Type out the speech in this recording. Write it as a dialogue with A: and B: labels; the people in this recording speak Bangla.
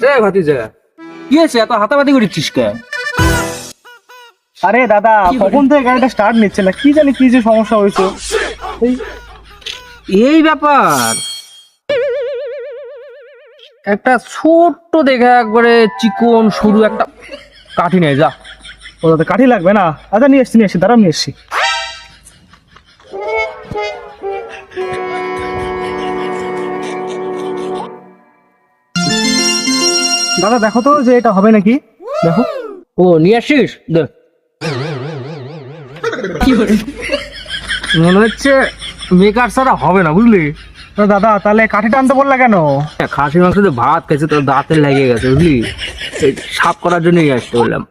A: এ ভাতিজা, কি হয়েছে এত হাতাহাতি করছিস কে?
B: আরে দাদা, কখন থেকে গাড়িটা স্টার্ট নিচ্ছে না, কি জানি কি যে সমস্যা হয়েছে।
A: এই ব্যাপার, একটা ছোট্ট দেখে একবারে চিকন সরু একটা কাঠি নেই যা।
B: ও দাদা, কাঠি লাগবে না? আচ্ছা নিয়ে এসছি দাঁড়াও, নিয়ে এসছি। দাদা দেখো তো যে এটা হবে নাকি, দেখো।
A: ও নিয়ে আসিস, দেখ মনে হচ্ছে মেকার ছাড়া হবে না, বুঝলি?
B: তো দাদা তাহলে কাঠিটা আনতে বললা কেন?
A: খাসি মাংস দিয়ে ভাত খেয়েছে, তোর দাঁতে লেগে গেছে বুঝলি, এই সাফ করার জন্যই আসতে বললাম।